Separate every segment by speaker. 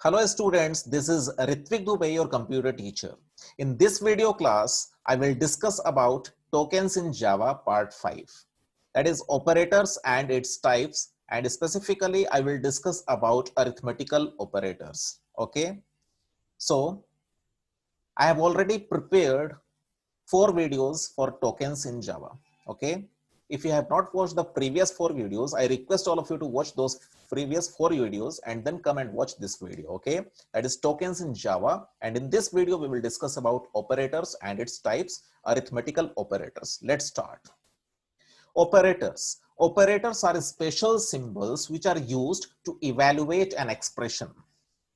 Speaker 1: Hello students, this is Ritvik Dubey, your computer teacher. In this video class, I will discuss about tokens in Java part 5. That is operators and its types, and specifically I will discuss about arithmetical operators. Okay, so I have already prepared 4 videos for tokens in Java. Okay, if you have not watched the previous 4 videos, I request all of you to watch those previous 4 videos and then come and watch this video. Okay, that is tokens in Java, and in this video we will discuss about operators and its types, arithmetical operators. Let's start. Operators are special symbols which are used to evaluate an expression.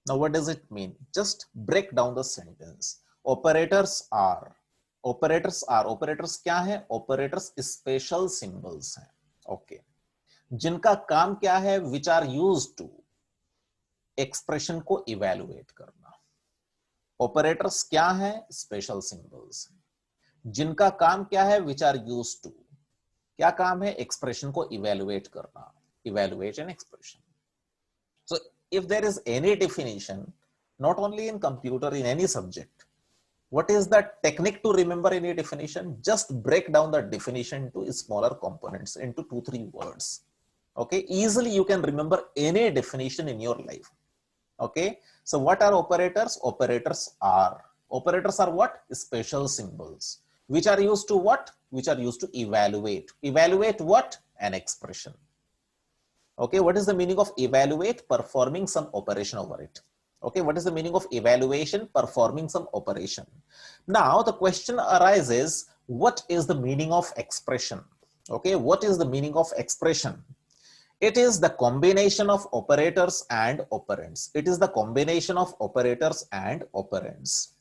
Speaker 1: Now what does it mean? Just break down the sentence. Operators क्या है? Operators special symbols हैं. Okay, जिनका काम क्या है? Which are used to expression को evaluate करना. Operators क्या है? स्पेशल सिंबल्स हैं. जिनका काम क्या है? Which are used to. क्या काम है? एक्सप्रेशन को इवेलुएट करना. Evaluate an expression. So if there is any definition, not only in computer, in any subject, what is the technique to remember any definition? Just break down the definition to smaller components into 2-3 words. Okay, easily you can remember any definition in your life. Okay, so what are operators? Operators are what? Special symbols which are used to what? Which are used to evaluate what? An expression. Okay, what is the meaning of evaluate? Performing some operation over it. Okay, what is the meaning of evaluation? Performing some operation. Now the question arises, what is the meaning of expression? Okay, what is the meaning of expression? It is the combination of operators and operands. It is the combination of operators and operands.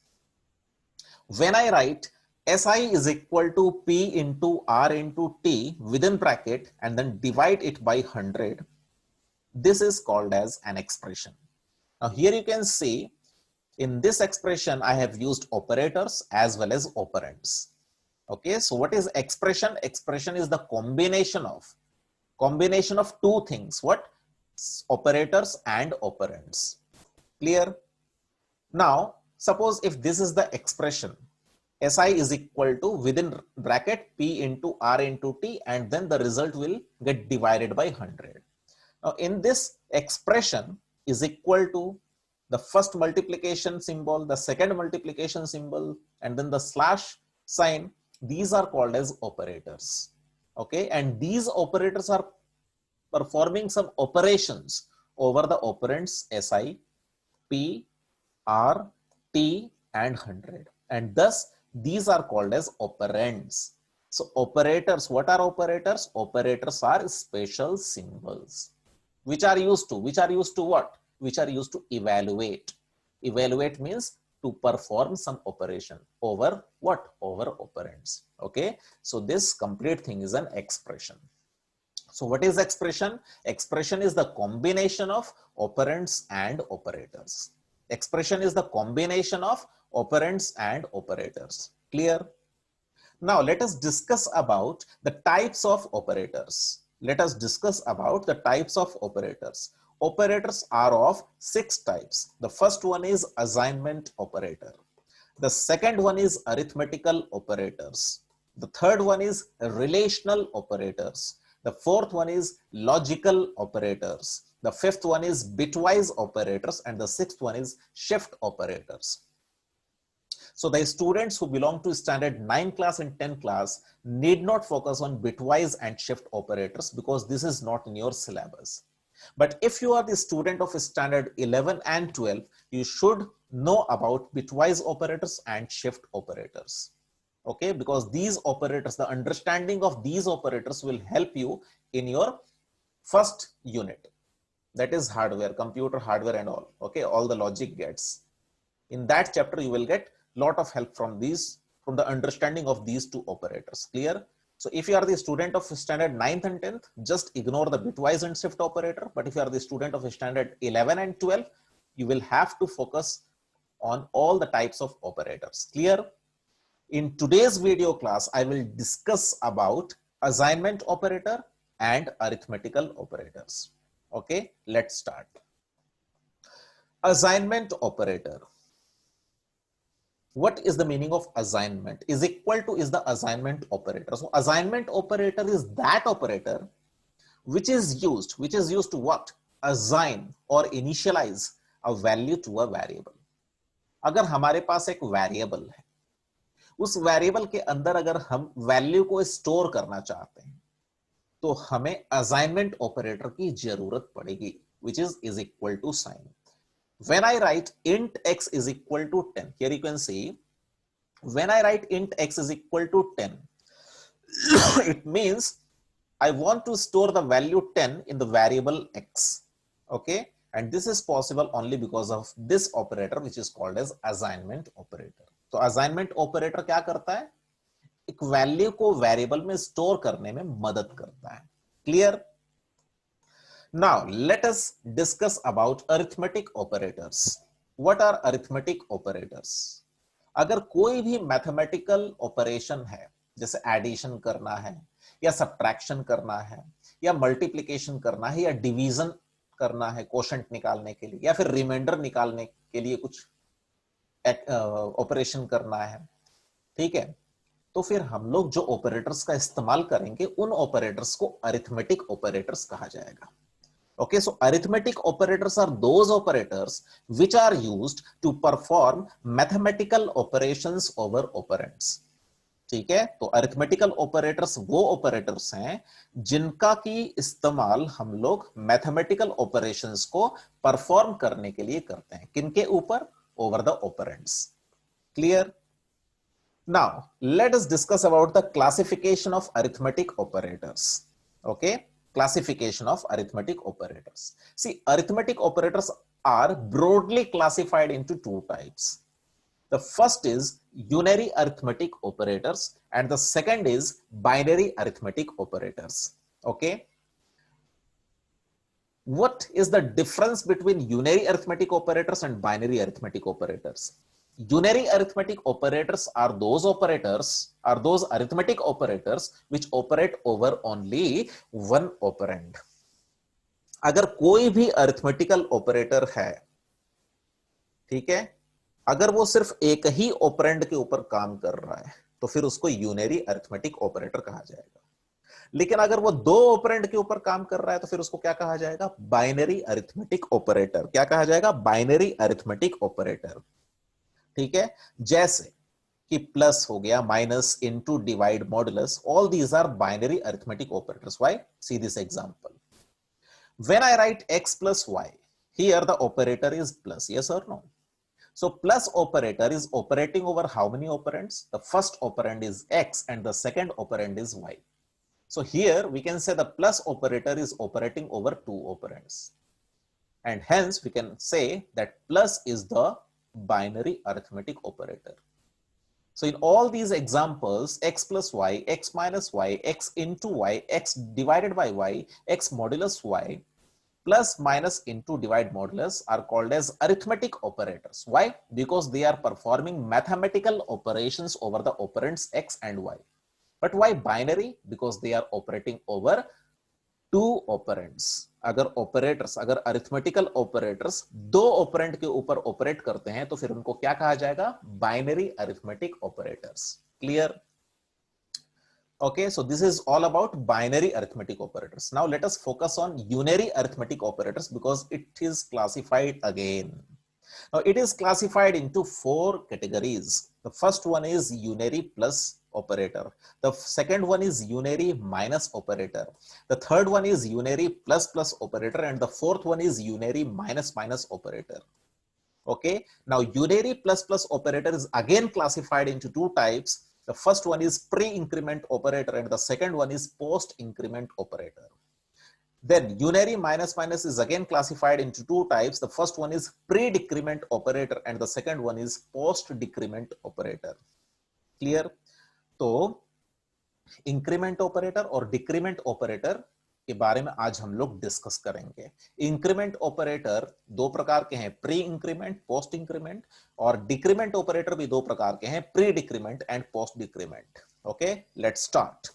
Speaker 1: When I write SI is equal to P into R into T within bracket and then divide it by 100, this is called as an expression. Now here you can see in this expression I have used operators as well as operands. Okay, so what is expression? Expression is the combination of two things. What? Operators and operands. Clear? Now suppose if this is the expression, SI is equal to within bracket P into R into T, and then the result will get divided by 100. Now in this expression is equal to the first multiplication symbol, the second multiplication symbol, and then the slash sign. These are called as operators. Okay, and these operators are performing some operations over the operands SI, P, R, T, and 100, and thus these are called as operands. So operators, what are operators? Operators are special symbols which are used to what? Which are used to evaluate. Evaluate means to perform some operation over what? Over operands. Okay, so this complete thing is an expression. So what is expression? Expression is the combination of operands and operators. Expression is the combination of operands and operators. Clear? Now let us discuss about the types of operators. Let us discuss about the types of operators. Operators are of 6 types. The first one is assignment operator. The second one is arithmetical operators. The third one is relational operators. The fourth one is logical operators. The fifth one is bitwise operators, and the sixth one is shift operators. So the students who belong to standard 9 class and 10 class need not focus on bitwise and shift operators because this is not in your syllabus. But if you are the student of standard 11 and 12, you should know about bitwise operators and shift operators. Okay, because these operators, the understanding of these operators will help you in your first unit. That is hardware, computer hardware and all. Okay, all the logic gets. In that chapter, you will get lot of help from the understanding of these two operators. Clear? So if you are the student of standard 9th and 10th, just ignore the bitwise and shift operator. But if you are the student of standard 11 and 12, you will have to focus on all the types of operators. Clear? In today's video class, I will discuss about assignment operator and arithmetical operators. Okay, let's start. Assignment operator. What is the meaning of assignment? Is equal to is the assignment operator. So assignment operator is that operator which is used to what? Assign or initialize a value to a variable. अगर हमारे पास एक variable है, उस variable के अंदर अगर हम value को स्टोर करना चाहते हैं तो हमें असाइनमेंट ऑपरेटर की जरूरत पड़ेगी, which is equal to sign. When I write int x is equal to 10, here you can see, when I write int x is equal to 10, it means I want to store the value 10 in the variable x. Okay, and this is possible only because of this operator which is called as assignment operator. तो assignment operator क्या करता है? एक value को variable में store करने में मदद करता है. Clear? Now let us discuss about arithmetic operators. What are arithmetic operators? अगर कोई भी मैथमेटिकल ऑपरेशन है, जैसे एडिशन करना है या सब्ट्रैक्शन करना है या मल्टीप्लिकेशन करना है या डिवीजन करना है कोशेंट निकालने के लिए या फिर रिमाइंडर निकालने के लिए कुछ ऑपरेशन करना है, ठीक है, तो फिर हम लोग जो ऑपरेटर्स का इस्तेमाल करेंगे उन ऑपरेटर्स को अरिथमेटिक ऑपरेटर्स कहा जाएगा. Okay, so arithmetic operators are those operators which are used to perform mathematical operations over operands. ठीक है, तो अरिथमेटिकल ऑपरेटर्स वो ऑपरेटर्स हैं जिनका की इस्तेमाल हम लोग मैथमेटिकल ऑपरेशंस को परफॉर्म करने के लिए करते हैं. किनके ऊपर? Over the operands. Clear? Now let us discuss about the classification of arithmetic operators. Okay, classification of arithmetic operators. See, arithmetic operators are broadly classified into two types. The first is unary arithmetic operators and the second is binary arithmetic operators. Okay, what is the difference between unary arithmetic operators and binary arithmetic operators? Unary arithmetic operators are those arithmetic operators which operate over only one operand. अगर कोई भी arithmetical operator है, ठीक है, अगर वो सिर्फ एक ही ऑपरेंड के ऊपर काम कर रहा है तो फिर उसको यूनरी अरिथमेटिक ऑपरेटर कहा जाएगा. लेकिन अगर वो दो ऑपरेंड के ऊपर काम कर रहा है तो फिर उसको क्या कहा जाएगा? Binary arithmetic operator. क्या कहा जाएगा? Binary arithmetic operator. ठीक है, जैसे कि प्लस हो गया, minus, into, divide, modulus, all these are binary arithmetic operators. Why? See this example. When I write x plus y, here the operator is plus. Yes or no? So plus operator is operating over how many operands? The first operand is x and the second operand is y. So here we can say the plus operator is operating over two operands, and hence we can say that plus is the binary arithmetic operator. So in all these examples, x plus y, x minus y, x into y, x divided by y, x modulus y, plus minus into divide modulus are called as arithmetic operators. Why? Because they are performing mathematical operations over the operands x and y. But why binary? Because they are operating over two operands. अगर operators, अगर arithmetical operators दो operand के ऊपर operate करते हैं तो फिर उनको क्या कहा जाएगा? Binary arithmetic operators. Clear? Okay, so this is all about binary arithmetic operators. Now let us focus on unary arithmetic operators because it is classified again. Now it is classified into four categories. The first one is unary plus operator. The second one is unary minus operator. The third one is unary plus plus operator, and the fourth one is unary minus minus operator. Okay, now unary plus plus operator is again classified into two types. The first one is pre-increment operator and the second one is post-increment operator. Then unary minus minus is again classified into two types. The first one is pre-decrement operator and the second one is post-decrement operator. Clear? तो increment operator और decrement operator के बारे में आज हम लोग discuss करेंगे. Increment operator दो प्रकार के हैं, प्री इंक्रीमेंट, पोस्ट इंक्रीमेंट, और डिक्रीमेंट ऑपरेटर भी दो प्रकार के हैं, pre decrement and post decrement. Okay, let's start.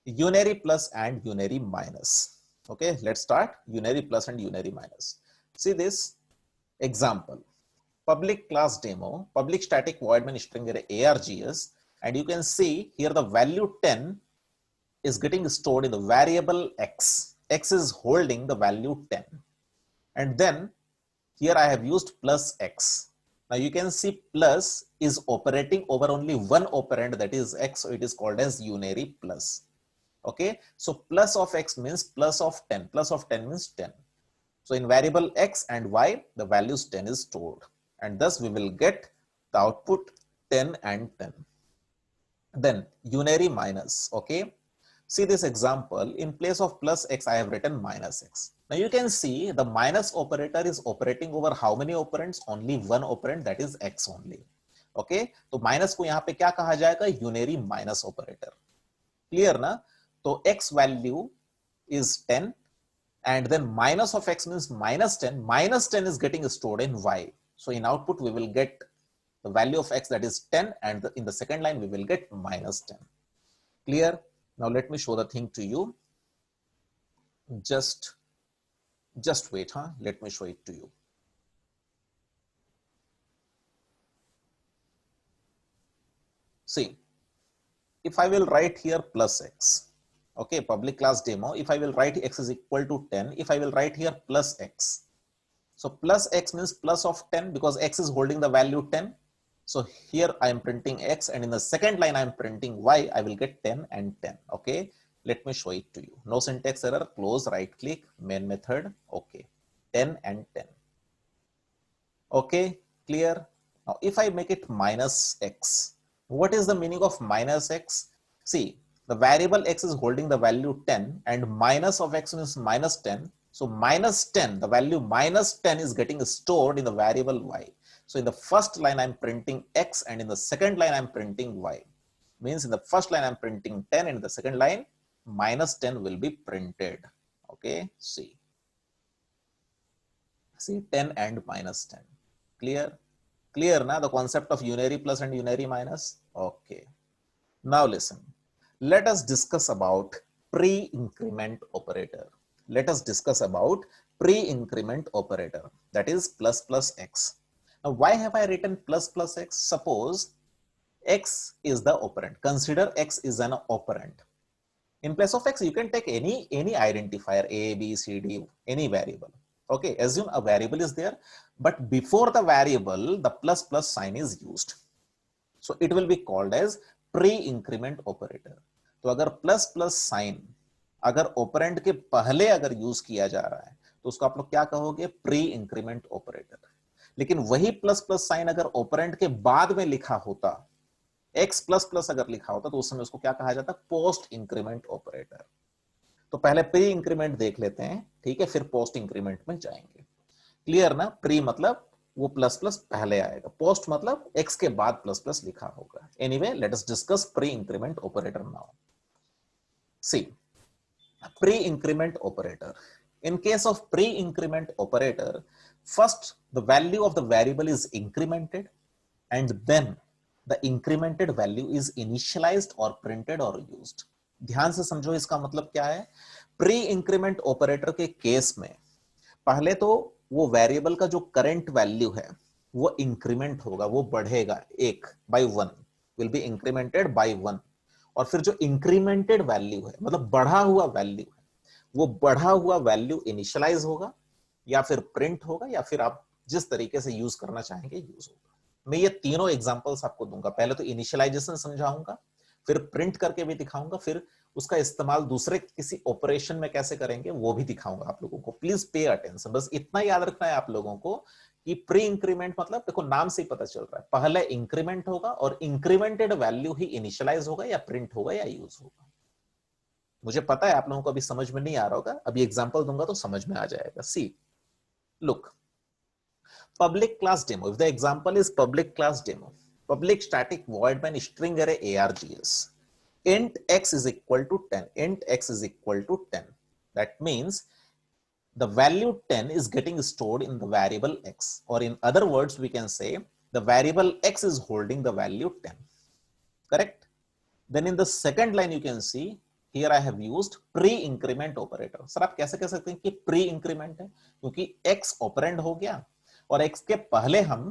Speaker 1: Unary plus and unary minus. Okay, let's start unary plus and unary minus. See this, Example, public class demo, public static void main string array args, and you can see here the value 10 is getting stored in the variable x. X is holding the value 10, and then here I have used plus x. Now you can see plus is operating over only one operand, that is x, so it is called as unary plus. Okay, so plus of x means plus of 10, plus of 10 means 10. So in variable x and y, the values 10 is stored, and thus we will get the output 10 and 10. Then unary minus. Okay, see this example, in place of plus x I have written minus x. Now you can see the minus operator is operating over how many operands? Only one operand, that is x only. Okay, तो minus को यहाँ पे क्या कहा जाएगा? Unary minus operator. Clear ना? तो x value is 10, and then minus of x means minus 10. Minus 10 is getting stored in y. So in output we will get the value of x, that is 10, and in the second line we will get minus 10. Clear? Now let me show the thing to you. Just wait, let me show it to you. See, if I will write here plus x, okay, public class demo, if I will write x is equal to 10, if I will write here plus x, so plus x means plus of 10 because x is holding the value 10. So here I am printing x, and in the second line I am printing y. I will get 10 and 10. Okay, let me show it to you. No syntax error, close, right click, main method. Okay, 10 and 10. Okay, clear? Now if I make it minus x, what is the meaning of minus x? See, the variable x is holding the value 10, and minus of x means minus 10. So minus 10, the value minus 10 is getting stored in the variable y. So in the first line I'm printing x, and in the second line I'm printing y. Means in the first line I'm printing 10, and in the second line minus 10 will be printed. Okay, see 10 and minus 10. Clear na the concept of unary plus and unary minus? Okay, now listen, let us discuss about pre-increment operator. Let us discuss about pre-increment operator, that is plus plus x. Now why have I written plus plus x? Suppose x is the operand. Consider x is an operand. In place of x you can take any identifier, a, b, c, d, any variable. Okay, assume a variable is there, but before the variable the plus plus sign is used. So it will be called as pre-increment operator. तो अगर plus plus sign अगर operand के पहले अगर use किया जा रहा है तो उसको आप लोग क्या कहोगे? Pre increment operator. लेकिन वही प्लस प्लस साइन अगर ऑपरेंड के बाद में लिखा होता, x प्लस प्लस अगर लिखा होता, तो उस समय उसको क्या कहा जाता? Post increment operator. तो पहले प्री इंक्रीमेंट देख लेते हैं, ठीक है, फिर पोस्ट इंक्रीमेंट में जाएंगे. क्लियर ना? प्री मतलब वो प्लस प्लस पहले आएगा, पोस्ट मतलब x के बाद प्लस प्लस लिखा होगा. Anyway, let us discuss pre increment operator now. See, pre-increment operator. In case of pre-increment operator, first the value of the variable is incremented, and then the incremented value is initialized or printed or used. ध्यान से समझो इसका मतलब क्या है. Pre increment operator के case में पहले तो वो वेरिएबल का जो करंट वैल्यू है वो इंक्रीमेंट होगा, वो बढ़ेगा, 1 by 1 will be incremented by 1. और फिर जो इंक्रीमेंटेड वैल्यू है, मतलब बढ़ा हुआ वैल्यू है, वो बढ़ा हुआ वैल्यू इनिशियलाइज होगा या फिर प्रिंट होगा, या फिर आप जिस तरीके से यूज करना चाहेंगे यूज होगा. मैं ये तीनों एग्जांपल्स आपको दूंगा. पहले तो इनिशियलाइजेशन समझाऊंगा, फिर प्रिंट करके भी दिखाऊंगा, फिर उसका इस्तेमाल दूसरे किसी ऑपरेशन में कैसे करेंगे वो भी दिखाऊंगा आप लोगों को. Please pay attention. बस इतना याद रखना है आप लोगों को कि प्री इंक्रीमेंट मतलब देखो नाम से ही पता चल रहा है, पहले इंक्रीमेंट होगा और इंक्रीमेंटेड वैल्यू ही इनिशियलाइज होगा या प्रिंट होगा या यूज होगा. मुझे पता है आप लोगों को अभी समझ में नहीं आ रहा होगा, अभी एग्जांपल दूंगा तो समझ में आ जाएगा. See look, public class demo. If the example is public class demo, public static void main string array args, int x is equal to 10. Int x is equal to 10. That means the value 10 is getting stored in the variable x, or in other words we can say the variable x is holding the value 10. Correct? Then in the second line you can see here I have used pre-increment operator. Sir आप कैसे कह सकते हैं कि pre-increment है? क्योंकि x operand हो गया और x के पहले हम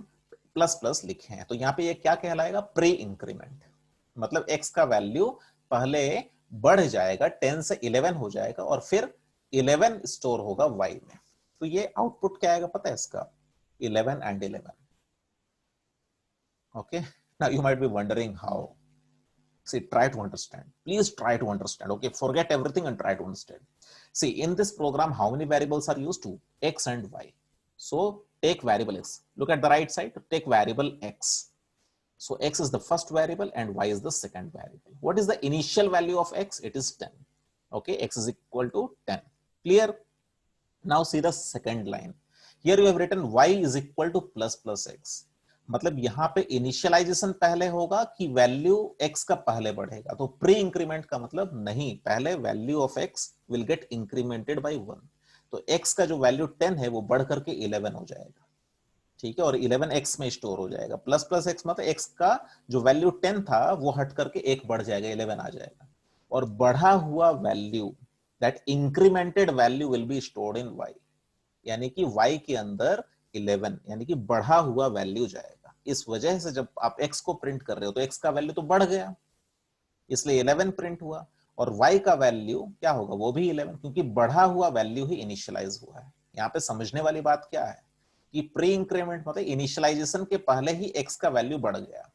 Speaker 1: प्लस प्लस लिखे हैं, तो यहां पे ये क्या कहलाएगा, प्री इंक्रीमेंट। मतलब x का वैल्यू पहले बढ़ जाएगा, 10 से 11 हो जाएगा और फिर 11 स्टोर होगा y में। तो ये आउटपुट क्या आएगा पता है इसका, 11 and 11. Okay, now you might be wondering how. See, try to understand, please try to understand. Okay, forget everything and try to understand. See, in this program how many variables are used? To x and y. So take variable x, look at the right side, take variable x. So x is the first variable and y is the second variable. What is the initial value of x? It is 10. Okay, x is equal to 10. Clear? Now see the second line. Here you have written y is equal to plus plus x. मतलब यहां पे initialisation पहले होगा कि value x का पहले बढ़ेगा? तो प्री इंक्रीमेंट का मतलब नहीं, पहले value of x will get incremented by 1। तो x का जो वैल्यू 10 है वो बढ़ करके 11 हो जाएगा, ठीक है, और 11 x में स्टोर हो जाएगा। प्लस प्लस x मतलब x का जो वैल्यू 10 था वो हट करके 1 बढ़ जाएगा, 11 आ जाएगा, और बढ़ा हुआ value, that incremented value will be stored in y, यानी कि y के अंदर 11 यानी कि बढ़ा हुआ वैल्यू जाएगा। इस वजह से जब आप x को प्रिंट कर रहे हो तो x का वैल्यू तो बढ़ गया, इसलिए 11 प्रिंट हुआ, और y का वैल्यू क्या होगा, वो भी 11, क्योंकि बढ़ा हुआ वैल्यू ही इनिशियलाइज हुआ है। यहाँ पे समझने वाली बात क्या है कि प्री इंक्रीमेंट मतलब इनिशियलाइजेशन के पहले ही x का वैल्यू बढ़ गया,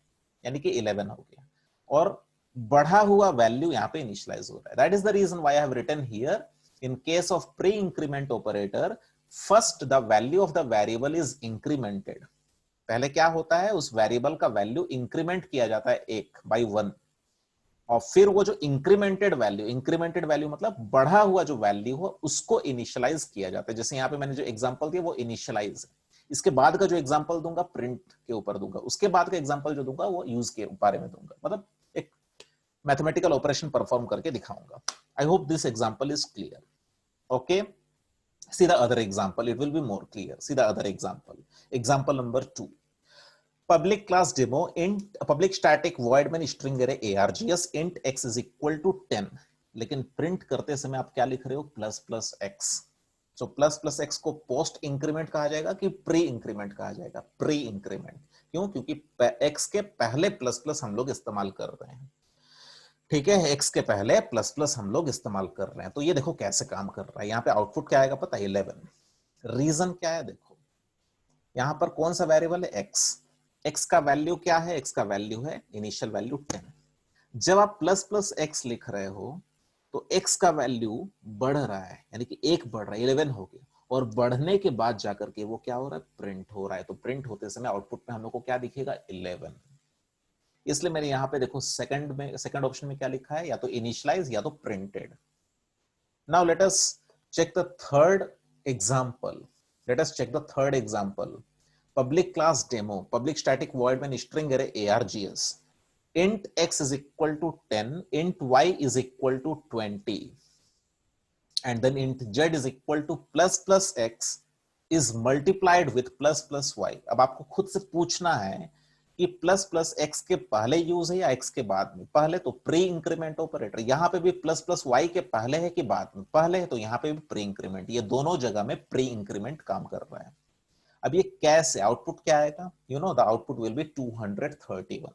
Speaker 1: यानी कि 11 हो गया, और बढ़ा हुआ वैल्यू यहाँ पे इनिशियलाइज हो रहा है। That is the reason why I have written here, in case of pre increment operator, first the value of the variable is incremented. पहले क्या होता है, उस वेरिएबल का वैल्यू इंक्रीमेंट किया जाता है 1 by 1, और फिर वो जो इंक्रीमेंटेड वैल्यू मतलब बढ़ा हुआ जो वैल्यू हो उसको इनिशियलाइज किया जाता है। जैसे यहाँ पे मैंने जो एग्जांपल दिया वो इनिशियलाइज है, इसके बाद का जो एग्जांपल दूंगा प्रिंट के ऊपर दूंगा, उसके बाद का एग्जांपल जो दूंगा वो यूज के बारे में दूंगा, मतलब एक मैथमेटिकल ऑपरेशन परफॉर्म करके दिखाऊंगा। I hope this example is clear. Okay, see the other example, it will be more clear. See the other example, example number 2. Public class demo int public static void main string array args int x is equal to 10, लेकिन print करते समय आप क्या लिख रहे हो, plus plus x. So plus plus x को post increment कहा जाएगा कि प्री इंक्रीमेंट कहा जाएगा? Pre increment. क्यों? क्योंकि एक्स के पहले प्लस प्लस हम लोग इस्तेमाल कर रहे हैं, ठीक है, x के पहले प्लस प्लस हम लोग इस्तेमाल कर रहे हैं। तो ये देखो कैसे काम कर रहा है। यहाँ पे आउटपुट क्या आएगा पता है, 11। रीजन क्या है, देखो यहाँ पर कौन सा वेरिएबल है, x का वैल्यू क्या है, x का वैल्यू है इनिशियल वैल्यू 10। जब आप प्लस प्लस x लिख रहे हो तो x का वैल्यू बढ़ रहा है, यानी कि 1 बढ़ रहा है, 11 हो गया, और बढ़ने के बाद जाकर के वो क्या हो रहा है, प्रिंट हो रहा है। तो प्रिंट होते समय आउटपुट में हम लोग को क्या दिखेगा, 11। इसलिए मैंने यहां पे देखो सेकंड ऑप्शन में क्या लिखा है, या तो इनिशियलाइज या तो printed. Now let us check the third example. Public class demo public static void main string array args int x is equal to 10, int y is equal to 20, and then int z is equal to plus plus x is multiplied with plus plus y। अब आपको खुद से पूछना है कि plus plus x के पहले use है या एक्स के बाद में? पहले, तो प्री इंक्रीमेंट ऑपरेटर। यहां पे भी प्लस प्लस वाई के पहले है कि बाद में? पहले है, तो यहां पे भी प्री इंक्रीमेंट। ये दोनों जगह में प्री इंक्रीमेंट काम कर रहा है। अब ये कैसे, आउटपुट क्या आएगा, you know the output will be 231।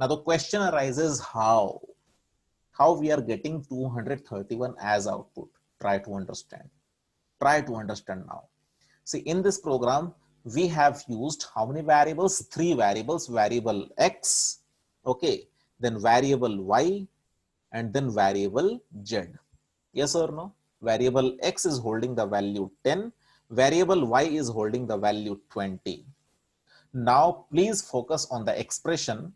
Speaker 1: Now the question arises how we are getting 231 as output. Try to understand now. See, in this program we have used how many variables, 3 variables, variable x, okay, then variable y, and then variable z. Yes or no? Variable x is holding the value 10, variable y is holding the value 20. Now please focus on the expression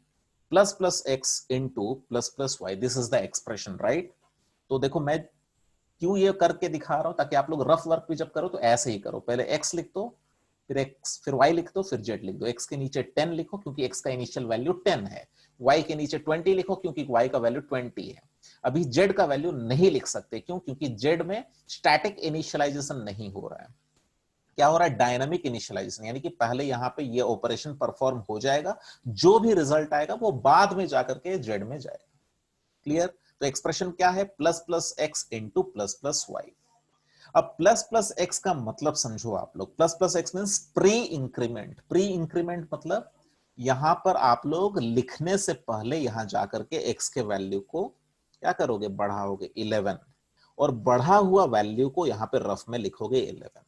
Speaker 1: plus plus x into plus plus y. This is the expression, right? तो देखो मैं क्यों ये करके दिखा रहा हूं, ताकि आप लोग रफ वर्क भी जब करो तो ऐसे ही करो। पहले x लिख दो, फिर x, फिर y लिख दो, फिर z लिख दो। x के नीचे 10 लिखो क्योंकि x का इनिशियल वैल्यू 10 है, y के नीचे 20 लिखो क्योंकि y का वैल्यू 20 है। अभी z का वैल्यू नहीं लिख सकते, क्यों? क्योंकि z में स्टैटिक इनिशियलाइजेशन नहीं हो रहा है। क्या हो रहा है, डायनामिक इनिशियलाइजेशन, यानी कि पहले यहां पे ये ऑपरेशन परफॉर्म हो जाएगा, जो भी रिजल्ट आएगा वो बाद में जाकर के z में जाएगा। क्लियर? तो एक्सप्रेशन क्या है, plus plus x into plus plus y. अब प्लस प्लस एक्स का मतलब समझो आप लोग, plus plus x means pre increment. Pre increment मतलब यहां पर आप लोग लिखने से पहले यहां जाकर के एक्स के वैल्यू को क्या करोगे, बढ़ाओगे 11, और बढ़ा हुआ वैल्यू को यहां पे रफ में लिखोगे 11,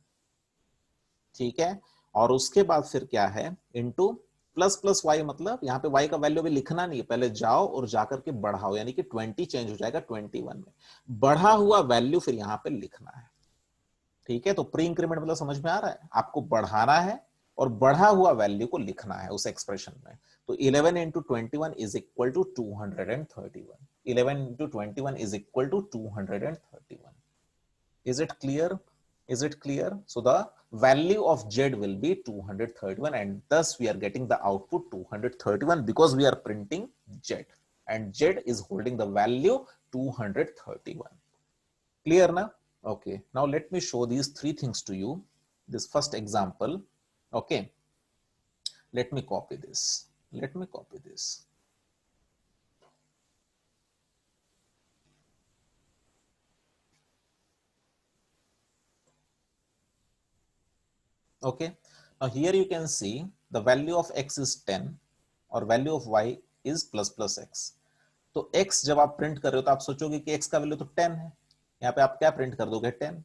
Speaker 1: ठीक है। और उसके बाद फिर क्या है, इनटू प्लस प्लस वाई, मतलब यहां पे वाई का वैल्यू भी लिखना नहीं है, पहले जाओ और जाकर के बढ़ाओ, यानी कि 20 चेंज हो जाएगा 21 में, बढ़ा हुआ वैल्यू फिर यहां पे लिखना है, ठीक है। तो प्री इंक्रीमेंट मतलब समझ में आ रहा है, आपको बढ़ाना है और बढ़ा हुआ वैल्यू को लिखना है उस एक्सप्रेशन में। तो 11 into 21 is equal to 231, 11 into 21 is equal to 231। Is it clear? Is it clear? So the value of Z will be 231, and thus we are getting the output 231 because we are printing Z, and Z is holding the value 231. Clear na? Okay. Now let me show these three things to you. This first example. Okay. Let me copy this. Let me copy this. Okay. Now here you can see the value of x is 10 और value of y is plus plus x. तो x जब आप print कर रहे हो तो आप सोचोगे कि x का वैल्यू तो 10 है, यहाँ पे आप क्या प्रिंट कर दोगे 10,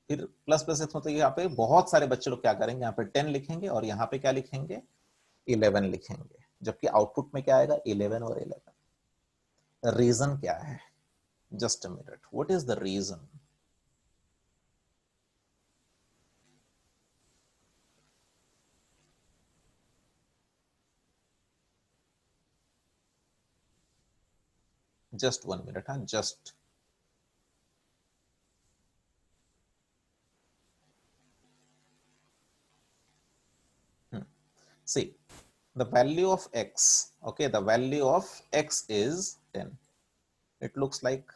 Speaker 1: फिर प्लस प्लस एक्स मतलब यहाँ पे बहुत सारे बच्चे लोग क्या करेंगे, यहाँ पे 10 लिखेंगे और यहाँ पे क्या लिखेंगे 11 लिखेंगे, जबकि आउटपुट में क्या आएगा 11 और 11। रीजन क्या है, just a minute, what is the reason? Just 1 minute, हाँ just. See, the value of x, okay, the value of x is 10. It looks like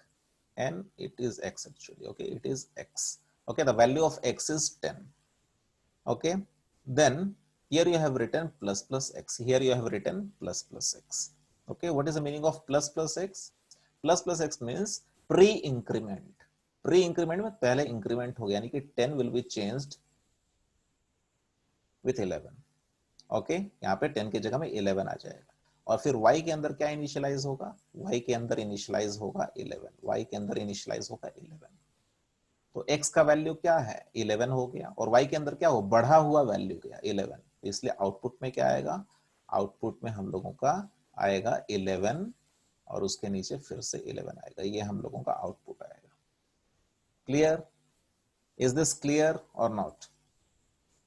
Speaker 1: n, it is x actually, okay, it is x. Okay, the value of x is 10. Okay, then here you have written plus plus x, here you have written plus plus x. Okay, what is the meaning of plus plus x? Plus plus x means pre-increment. Pre-increment में पहले increment हो गया, यानी कि 10 will be changed with 11. Okay, यहाँ पे 10 की जगह में 11 आ जाएगा, और फिर y के अंदर क्या इनिशियलाइज होगा, y के अंदर इनिशियलाइज होगा 11, y के अंदर इनिशियलाइज होगा 11। तो x का वैल्यू क्या है 11 हो गया, और y के अंदर क्या हो, बढ़ा हुआ वैल्यू गया 11, इसलिए आउटपुट में क्या आएगा, आउटपुट में हम लोगों का आएगा 11 और उसके नीचे फिर से 11 आएगा, ये हम लोगों का आउटपुट आएगा। क्लियर? इज दिस क्लियर और नॉट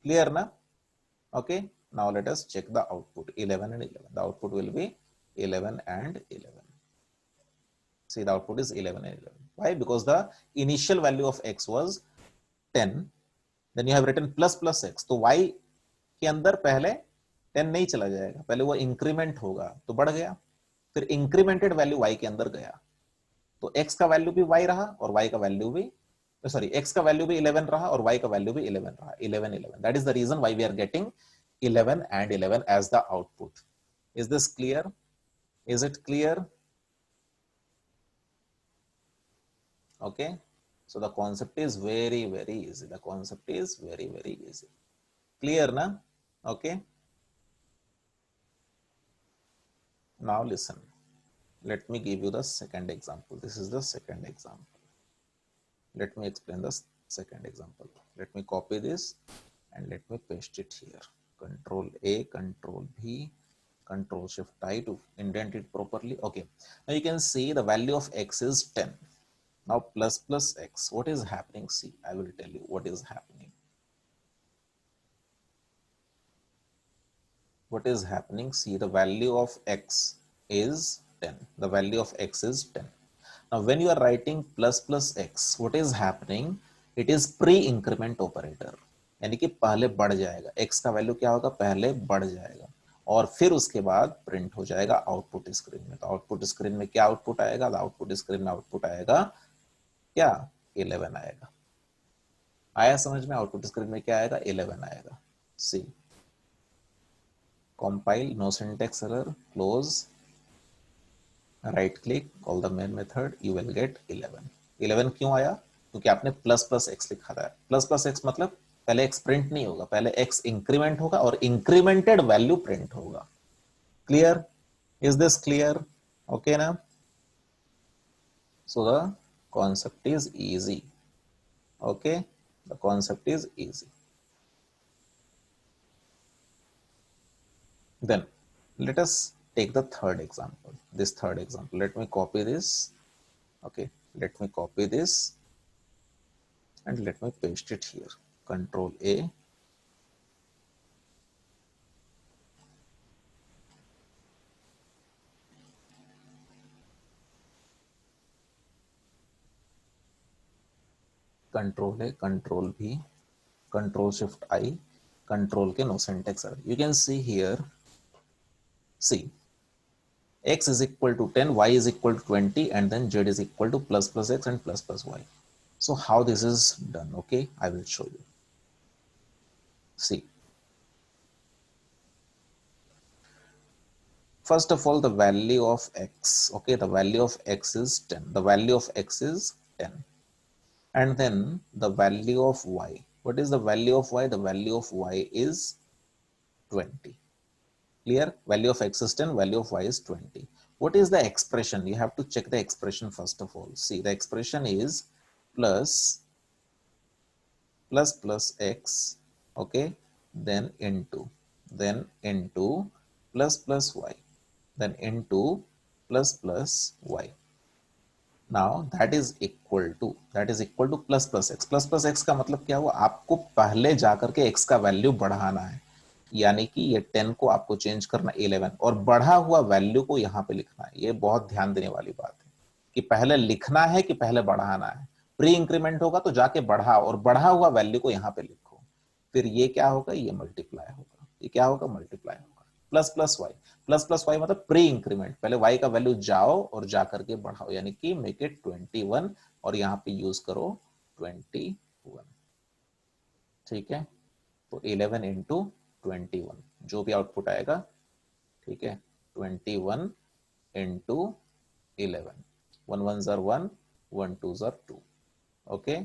Speaker 1: क्लियर ना? Okay, now let us check the output 11 and 11. The output will be 11 and 11. See, the output is 11 and 11. Why? Because the initial value of x was 10. Then you have written plus plus x. तो y के अंदर पहले 10 नहीं चला जाएगा, पहले वो increment होगा तो बढ़ गया, फिर इंक्रीमेंटेड वैल्यू y के अंदर गया, तो x का वैल्यू भी y रहा और y का वैल्यू भी, सॉरी, x का वैल्यू भी 11 रहा और y का वैल्यू भी 11 रहा, 11 11। That is the reason why we are getting 11 and 11 as the output. Is this clear? Is it clear? Okay, so the concept is very very easy, the concept is very very easy. Clear na? Okay, now listen, let me give you the second example. This is the second example. Let me explain the second example. Let me copy this and let me paste it here. Control A, Control V, Control Shift I to indent it properly. Okay, now you can see the value of x is 10. Now plus plus x, what is happening? See, I will tell you what is happening. What is happening? See, the value of x is 10. The value of x is 10. Now when you are writing plus plus x, what is happening? It is pre-increment operator, यानी कि पहले बढ़ जाएगा, x का value क्या होगा, पहले बढ़ जाएगा और फिर उसके बाद प्रिंट हो जाएगा आउटपुट स्क्रीन में। तो आउटपुट स्क्रीन में क्या आउटपुट आएगा, आउटपुट स्क्रीन में आउटपुट आएगा क्या, 11 आएगा। आया समझ में? आउटपुट स्क्रीन में क्या आएगा, 11 आएगा। See, compile, no syntax error, close, right click, call the main method, you will get 11। 11 क्यों आया, क्योंकि आपने प्लस प्लस एक्स लिखा था। प्लस प्लस एक्स मतलब पहले एक्स प्रिंट नहीं होगा, पहले एक्स इंक्रीमेंट होगा और इंक्रीमेंटेड वैल्यू प्रिंट होगा। Clear? Is this clear? Okay ना? So the concept is easy. Okay, the concept is easy. Then let us take the third example. This third example, let me copy this. Okay, let me copy this and let me paste it here. Control A. Control A, Control V, Control Shift I, Control K, no syntax error. You can see here, see, x is equal to 10, y is equal to 20, and then z is equal to plus plus x and plus plus y. So how this is done? Okay, I will show you. See, first of all, the value of x, okay, the value of x is 10. The value of x is 10. And then the value of y. What is the value of y? The value of y is 20. Clear? Value of x is 10, value of y is 20. What is the expression? You have to check the expression first of all. See, the expression is plus x, okay, then into plus y, then into plus y. Now that is equal to plus x. Plus x का मतलब क्या हुआ? आपको पहले जाकर के x का value बढ़ाना है, यानी कि ये 10 को आपको चेंज करना 11 और बढ़ा हुआ वैल्यू को यहां पे लिखना है। ये बहुत ध्यान देने वाली बात है कि पहले लिखना है कि पहले बढ़ाना है। प्री इंक्रीमेंट होगा तो जाके बढ़ाओ और बढ़ा हुआ वैल्यू को यहां पे लिखो। फिर ये क्या होगा? ये मल्टीप्लाई होगा। ये क्या होगा? मल्टीप्लाई होगा। प्लस प्लस वाई मतलब प्री इंक्रीमेंट, पहले वाई का वैल्यू जाओ और जाकर के बढ़ाओ, यानी कि मेक इट 21 और यहां पे यूज करो 21। ठीक है, तो 11 इंटू 21 जो भी आउटपुट आएगा, ठीक है, 21 into 11, 1 1 jar 1, 1 2 jar 2, okay,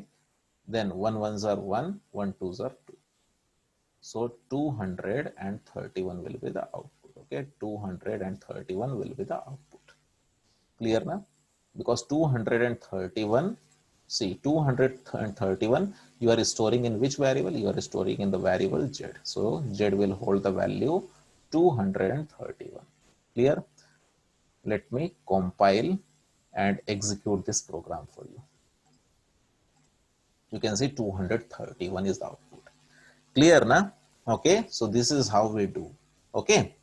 Speaker 1: then 1 1 jar 1, 1 2 jar 2, so 231 will be the output. Okay, 231 will be the output. Clear na? Because 231, see, 231 you are storing in which variable? You are storing in the variable z. So z will hold the value 231. Clear? Let me compile and execute this program for you. You can see 231 is the output. Clear na? Okay, so this is how we do. Okay,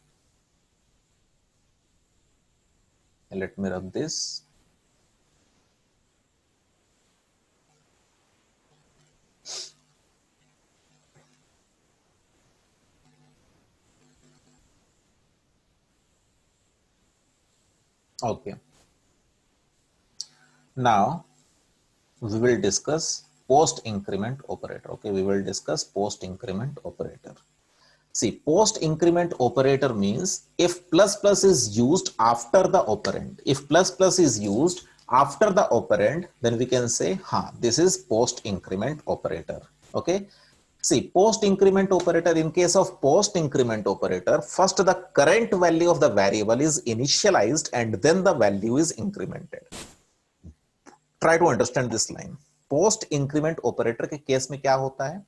Speaker 1: let me run this. Okay, now we will discuss post increment operator. Okay, we will discuss post increment operator. See, post increment operator means if plus plus is used after the operand, if plus plus is used after the operand, then we can say, this is post increment operator. Okay, see, post increment operator, in case of post increment operator, first the current value of the variable is initialized and then the value is incremented. Try to understand this line. Post increment operator के case में क्या होता है?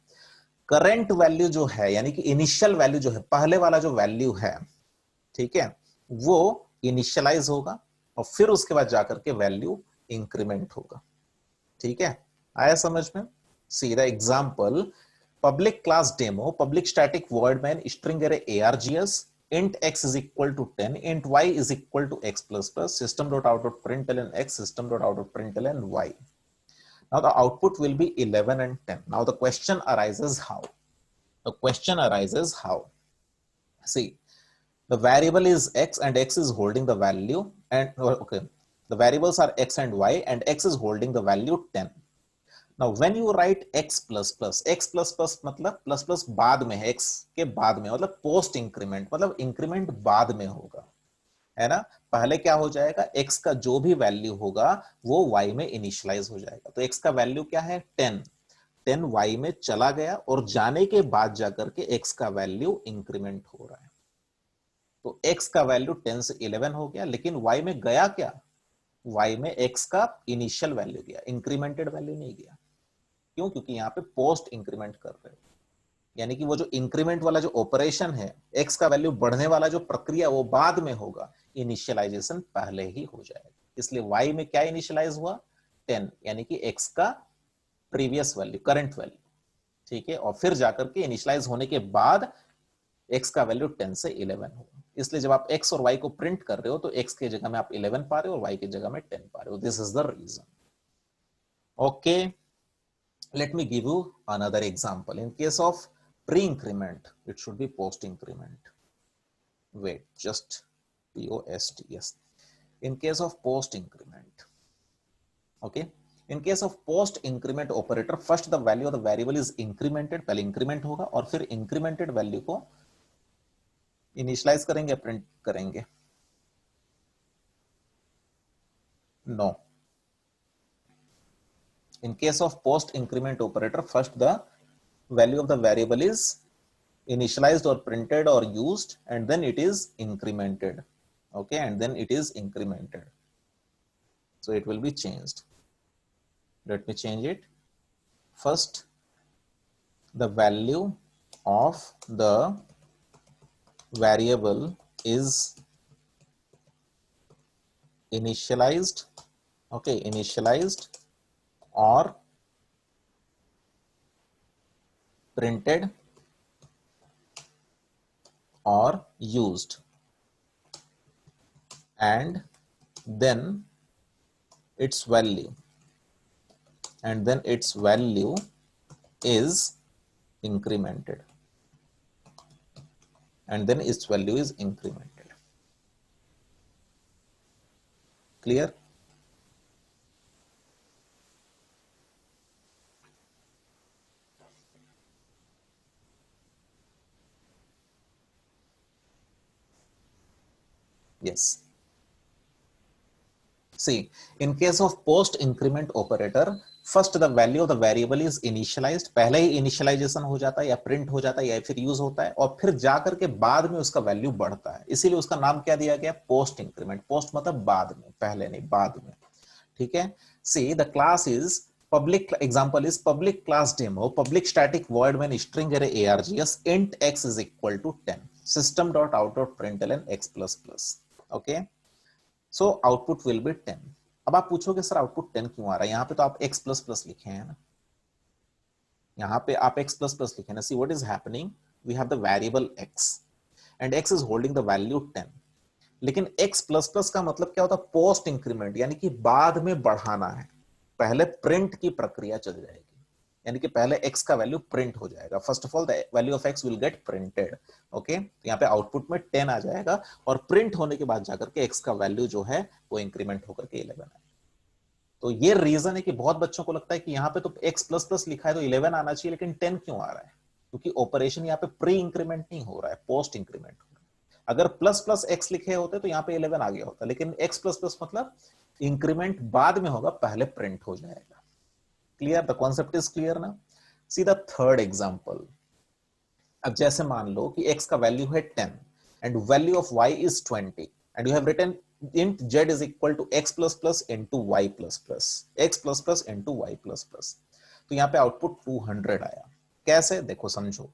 Speaker 1: Current value जो है, यानी कि initial value जो है, पहले वाला जो वैल्यू है, ठीक है, वो इनिशियलाइज होगा और फिर उसके बाद जाकर के वैल्यू इंक्रीमेंट होगा। ठीक है, आया समझ में? See the example, public class demo, public static void main string array args int x is equal to 10, int y is equal to x plus plus, system.out.println x, system.out.println y. Now the output will be 11 and 10. Now the question arises how? The question arises how? See, the variable is x and x is holding the value, and okay, the variables are x and y and x is holding the value 10. Now when you write x plus plus मतलब plus plus बाद में है, x के बाद में, मतलब post increment, मतलब increment बाद में होगा. है ना। पहले क्या हो जाएगा, x का जो भी वैल्यू होगा वो y में इनिशियलाइज हो जाएगा। तो x का वैल्यू क्या है 10, 10 y में चला गया और जाने के बाद जाकर के x का वैल्यू इंक्रीमेंट हो रहा है। तो x का वैल्यू 10 से 11 हो गया, लेकिन y में गया क्या, y में x का इनिशियल वैल्यू गया, इंक्रीमेंटेड वैल्यू नहीं गया। क्यों, क्योंकि यहां पे पोस्ट इंक्रीमेंट कर रहे हो, यानी कि वो जो इंक्रीमेंट वाला जो ऑपरेशन है, x का वैल्यू बढ़ने वाला जो प्रक्रिया वो बाद में होगा, इनिशियलाइजेशन पहले ही हो जाएगा। इसलिए y में क्या इनिशियलाइज हुआ 10, यानी कि x का प्रीवियस वैल्यू, करंट वैल्यू, ठीक है। और फिर जाकर के इनिशियलाइज होने के बाद x का वैल्यू 10 से 11 होगा। इसलिए जब आप x और y को प्रिंट कर रहे हो तो x की जगह में आप 11 पा रहे हो और y की जगह में 10 पा रहे हो। This is the reason. Okay, let me give you another example. In case of pre-increment, it should be post-increment. Wait, just post, yes. In case of post-increment, okay. In case of post-increment operator, first the value of the variable is incremented. पहले increment होगा और फिर incremented value को initialize करेंगे, print करेंगे? No. In case of post-increment operator, first the value of the variable is initialized or printed or used, and then it is incremented. Okay, and then it is incremented. So it will be changed. Let me change it. First, the value of the variable is initialized, okay, initialized or printed or used, and then its value is incremented, and then its value is incremented. Clear? Yes. See, in case of post increment operator, first the value of the variable is initialized. पहले ही initialization हो जाता है या print हो जाता है या फिर use होता है और फिर जाकर के बाद में उसका वैल्यू बढ़ता है, इसीलिए उसका नाम क्या दिया गया, पोस्ट इंक्रीमेंट। पोस्ट मतलब बाद में, पहले नहीं, बाद में, ठीक है। See, the class is public, example is public class demo, public static void when string array args int x is equal to 10 system.out.println x plus plus, okay. So output will B 10। अब आप पूछोगे sir output 10 क्यों आ रहा है, यहां पे तो आप x प्लस प्लस लिखे हैं ना, यहां पे आप x प्लस प्लस लिखे ना। See what is happening, we have the variable x and x is holding the value 10, लेकिन x प्लस प्लस का मतलब क्या होता है, पोस्ट इंक्रीमेंट, यानी कि बाद में बढ़ाना है। पहले प्रिंट की प्रक्रिया चल जाएगी, यानी कि पहले x का वैल्यू प्रिंट हो जाएगा। First of all the value of x will gate printed, okay. तो यहाँ पे आउटपुट में 10 आ जाएगा और प्रिंट होने के बाद जाकर के x का वैल्यू जो है वो इंक्रीमेंट होकर के 11 आएगा। तो ये रीजन है कि बहुत बच्चों को लगता है कि यहाँ पे तो x प्लस प्लस लिखा है तो 11 आना चाहिए, लेकिन 10 क्यों आ रहा है, क्योंकि ऑपरेशन यहाँ पे प्री इंक्रीमेंट नहीं हो रहा है, पोस्ट इंक्रीमेंट हो रहा है। अगर प्लस प्लस x लिखे होते तो यहाँ पे 11 आ गया होता, लेकिन x प्लस प्लस मतलब इंक्रीमेंट बाद में होगा, पहले प्रिंट हो जाएगा। Clear, the concept is clear ना। See the third example. अब जैसे मान लो कि x का वैल्यू है 10 and value of y is 20 and you have written int z is equal to x plus plus into y plus plus, x plus plus into y plus plus। तो यहाँ पे output 200 आया। कैसे, देखो समझो।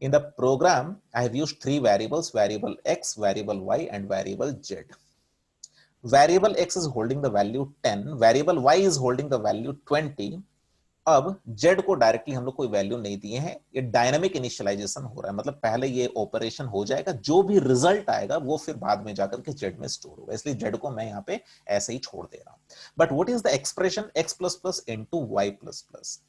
Speaker 1: In the program I have used three variables, variable x, variable y and variable z. Variable x is holding the value 10, variable y is holding the value 20। अब z को directly हम लोग कोई वैल्यू नहीं दिए हैं, ये डायनामिक इनिशियलाइजेशन हो रहा है, मतलब पहले ये ऑपरेशन हो जाएगा, जो भी रिजल्ट आएगा वो फिर बाद में जाकर के z में स्टोर होगा, इसलिए z को मैं यहाँ पे ऐसे ही छोड़ दे रहा हूं। But what is the expression x plus plus into y plus plus,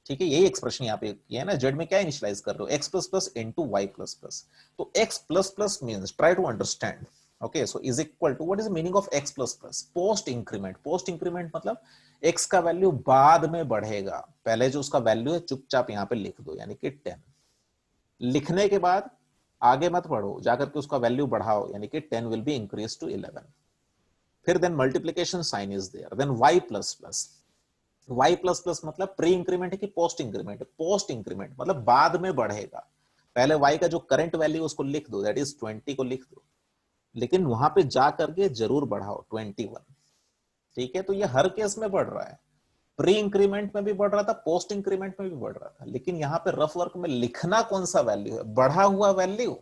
Speaker 1: ठीक है, यही एक्सप्रेशन यहाँ पे किया है ना। z में क्या इनिशियलाइज कर रहे हो, x plus plus into y plus plus. तो x plus plus means, try to understand, okay. So is equal to, what is the meaning of x plus plus, post increment. Post increment मतलब x का वैल्यू बाद में बढ़ेगा, पहले जो उसका वैल्यू है चुपचाप यहां पे लिख दो, यानी कि 10। लिखने के बाद आगे मत बढ़ो, जाकर के उसका वैल्यू बढ़ाओ, यानी कि 10 विल बी इंक्रीज टू 11। फिर then multiplication sign is there, then y plus plus. y plus plus मतलब प्री इंक्रीमेंट है कि पोस्ट इंक्रीमेंट है? पोस्ट इंक्रीमेंट मतलब बाद में बढ़ेगा। पहले y का जो करंट वैल्यू उसको लिख दो, दैट इज 20 को लिख दो, लेकिन वहां पे जा करके जरूर बढ़ाओ 21। ठीक है, तो ये हर केस में बढ़ रहा है, प्री इंक्रीमेंट में भी बढ़ रहा था, पोस्ट इंक्रीमेंट में भी बढ़ रहा था, लेकिन यहां पे रफ वर्क में लिखना कौन सा वैल्यू है, बढ़ा हुआ वैल्यू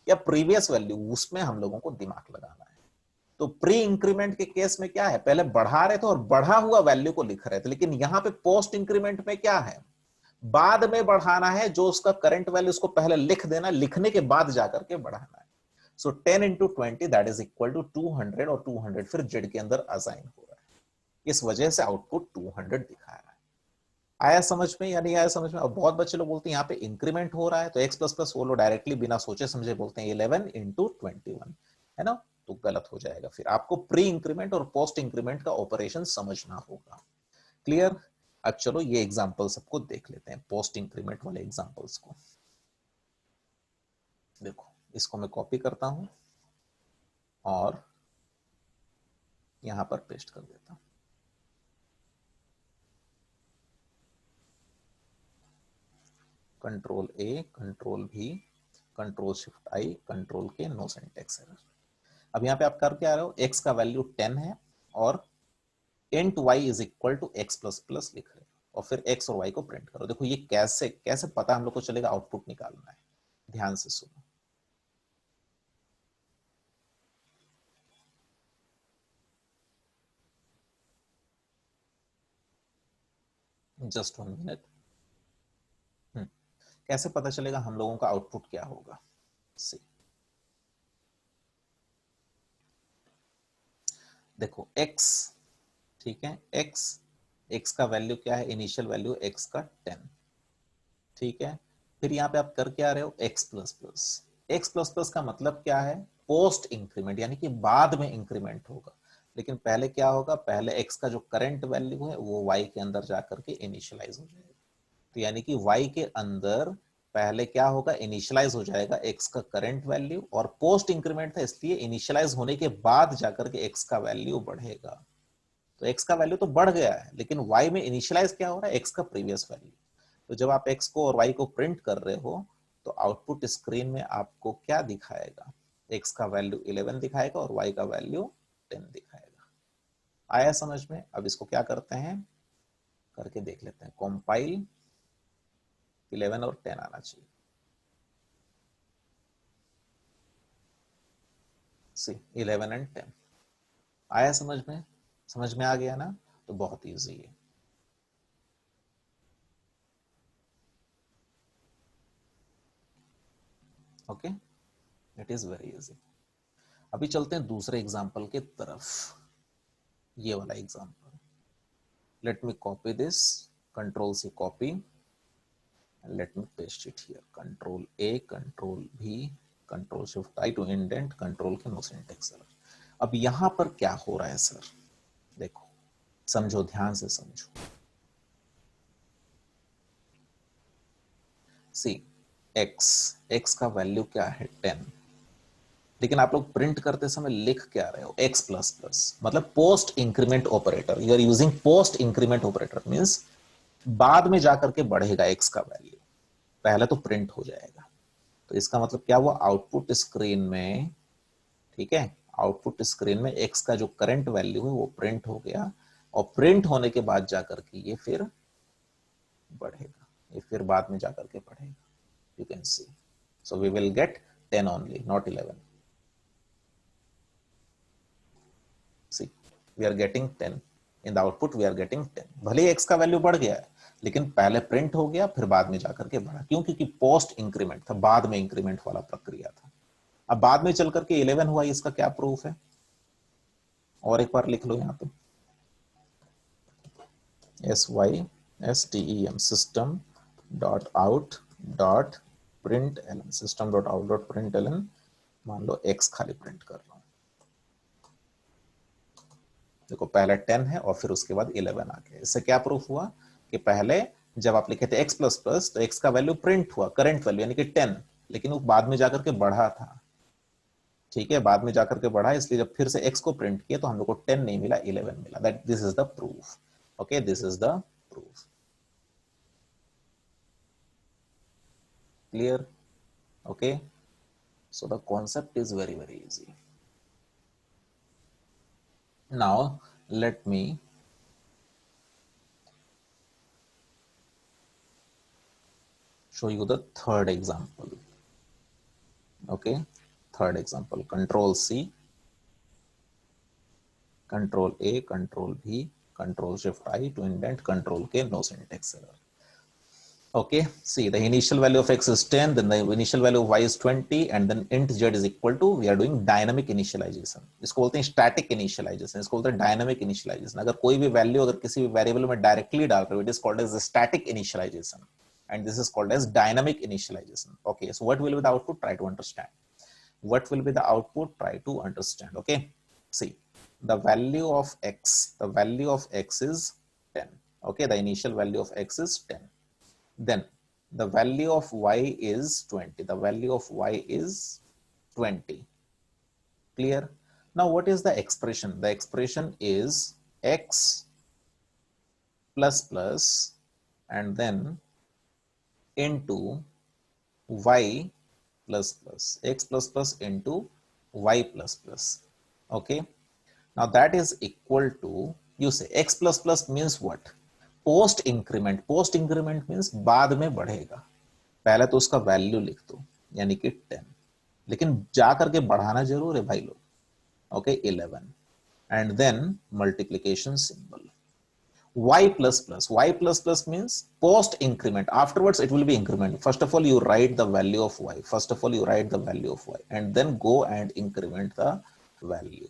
Speaker 1: या प्रीवियस वैल्यू, उसमें हम लोगों को दिमाग लगाना है। तो प्री इंक्रीमेंट के केस में क्या है, पहले बढ़ा रहे थे और बढ़ा हुआ वैल्यू को लिख रहे थे, लेकिन यहां पे पोस्ट इंक्रीमेंट में क्या है, बाद में बढ़ाना है, जो उसका करंट वैल्यू उसको पहले लिख देना, लिखने के बाद जाकर के बढ़ाना है। So 10 into 20 that is equal to 200, और 200 फिर जेड के अंदर असाइन हो रहा है, इस वजह से आउटपुट 200 दिखा रहा है। आया समझ में या नहीं आया समझ में? और बहुत बच्चे लोग बोलते हैं यहाँ पे इंक्रीमेंट हो रहा है, तो एक्स प्लस प्लस वो लोग डायरेक्टली बिना सोचे समझे बोलते हैं 11 इंटू 21, है ना, तो गलत हो जाएगा। फिर आपको प्री इंक्रीमेंट और पोस्ट इंक्रीमेंट का ऑपरेशन समझना होगा। क्लियर? अब चलो ये एग्जांपल सबको देख लेते हैं, पोस्ट इंक्रीमेंट वाले एग्जांपल्स को। देखो, इसको मैं कॉपी करता हूं और यहां पर पेस्ट कर देता हूं। कंट्रोल ए, कंट्रोल भी, कंट्रोल शिफ्ट आई, कंट्रोल के, नो सिंटैक्स एरर। अब यहाँ पे आप कर क्या रहे हो, x का वैल्यू 10 है और int y is equal to x plus plus लिख रहे हो, और फिर x और y को प्रिंट करो। देखो ये कैसे कैसे पता हम लोग को चलेगा, आउटपुट निकालना है, ध्यान से सुनो। Just 1 minute. कैसे पता चलेगा हम लोगों का आउटपुट क्या होगा? सी, देखो x, ठीक है, x का वैल्यू क्या है, इनिशियल वैल्यू x का 10, ठीक है। फिर यहाँ पे आप कर क्या रहे हो, x plus plus. X plus plus का मतलब क्या है, पोस्ट इंक्रीमेंट, यानी कि बाद में इंक्रीमेंट होगा, लेकिन पहले क्या होगा, पहले x का जो करंट वैल्यू है वो y के अंदर जाकर के इनिशियलाइज हो जाएगा। तो यानी कि y के अंदर पहले क्या होगा, इनिशियलाइज हो जाएगा x का करंट वैल्यू, और पोस्ट इंक्रीमेंट था इसलिए इनिशियलाइज होने के बाद जाकर के x का वैल्यू बढ़ेगा। तो x का वैल्यू तो बढ़ गया है, लेकिन y में इनिशियलाइज क्या हो रहा है, x का प्रीवियस वैल्यू। तो जब आप x को और y को प्रिंट कर रहे हो तो आउटपुट स्क्रीन में आपको क्या दिखाएगा, x का वैल्यू 11 दिखाएगा और y का वैल्यू 10 दिखाएगा। आया समझ में? अब इसको क्या करते हैं, करके देख लेते हैं। कंपाइल, 11 और 10 आना चाहिए। सी, 11 एंड 10 आया समझ में? समझ में आ गया ना? तो बहुत इजी है। Okay, it is very easy. अभी चलते हैं दूसरे एग्जाम्पल के तरफ, ये वाला example. Let me copy this, control से copy, let me paste it here, control A, control V, control shift I to indent, control के नो सिंटैक्स एरर। अब यहां पर क्या हो रहा है सर, देखो समझो, ध्यान से समझो। सी, x का वैल्यू क्या है 10, लेकिन आप लोग प्रिंट करते समय लिख क्या रहे हो, x प्लस प्लस, मतलब post increment operator, you are using post increment operator, means बाद में जाकर के बढ़ेगा x का वैल्यू, पहले तो प्रिंट हो जाएगा। तो इसका मतलब क्या हुआ, आउटपुट स्क्रीन में, ठीक है, आउटपुट स्क्रीन में x का जो करंट वैल्यू है वो प्रिंट हो गया, और प्रिंट होने के बाद जाकर के ये फिर बढ़ेगा, ये फिर बाद में जाकर के बढ़ेगा। You can see, so we will get 10 only, not 11। See, we are getting 10 in the output, we are getting 10। भले ही x का वैल्यू बढ़ गया है, लेकिन पहले प्रिंट हो गया फिर बाद में जाकर के बढ़ा, क्यों? क्योंकि पोस्ट इंक्रीमेंट था, बाद में इंक्रीमेंट वाला प्रक्रिया था। अब बाद में चल करके 11 हुआ, इसका क्या प्रूफ है, और एक बार लिख लो यहाँ पे, system system dot out dot println, system dot out dot println, मान लो x खाली प्रिंट कर रहा हूं। देखो पहले 10 है और फिर उसके बाद 11 आ गया। इससे क्या प्रूफ हुआ कि पहले जब आप लिखे थे x प्लस प्लस तो x का वैल्यू प्रिंट हुआ, करंट वैल्यू यानी कि 10, लेकिन वो बाद में जाकर के बढ़ा था, ठीक है, बाद में जाकर के बढ़ा, इसलिए जब फिर से x को प्रिंट किया तो हम लोग को 10 नहीं मिला, 11 मिला। That this is the proof. Okay, this is the proof. Clear? Okay, so the concept is very easy. Now let me show you the third example. Okay, third example, control C, control A, control V, control shift I to indent, control K, no syntax error. Okay, see, the initial value of x is 10, then the initial value of y is 20, and then int z is equal to, we are doing dynamic initialization. इसको बोलते हैं static initialization, इसको बोलते हैं dynamic initialization. अगर कोई भी value अगर किसी भी वेरिएबल में डायरेक्टली डाल रहे हो, it is called as static initialization, and this is called as dynamic initialization. Okay, so what will be the output? Try to understand. What will be the output? Try to understand. Okay, see, the value of x is 10. Okay, the initial value of x is 10. Then the value of y is 20. The value of y is 20. Clear? Now what is the expression? The expression is x plus plus and then into y plus plus, x plus plus into y plus plus. Okay, now that is equal to, you say x plus plus means what? Post increment, post increment means बाद में बढ़ेगा, पहले तो उसका value लिख दो यानी कि 10, लेकिन जा करके बढ़ाना जरूर है भाई लोग। Okay, 11 and then multiplication symbol y plus plus means post increment, afterwards it will be increment. First of all you write the value of y, first of all you write the value of y and then go and increment the value.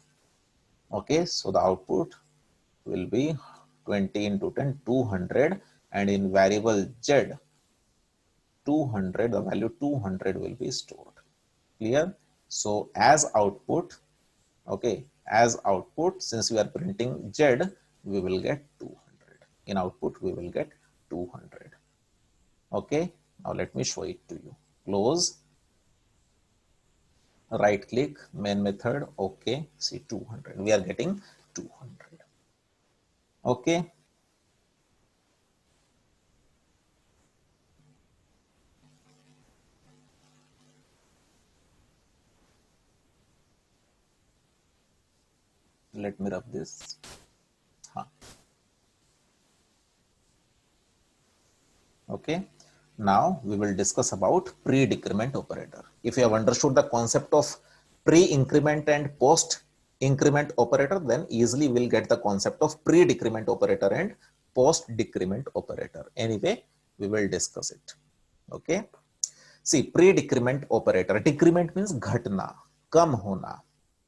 Speaker 1: Okay, so the output will be 20 into 10, 200, and in variable z 200, the value 200 will be stored. Clear? So as output, okay, as output, since we are printing z, we will get 200. In output we will get 200. Okay, now let me show it to you. Close, right click, main method, okay, see 200, we are getting 200. Okay, let me rub this. Okay, now we will discuss about pre-decrement operator. If you have understood the concept of pre-increment and post-increment operator, then easily we'll get the concept of pre-decrement operator and post-decrement operator. Anyway, we will discuss it. Okay, see, pre-decrement operator, decrement means घटना, कम होना,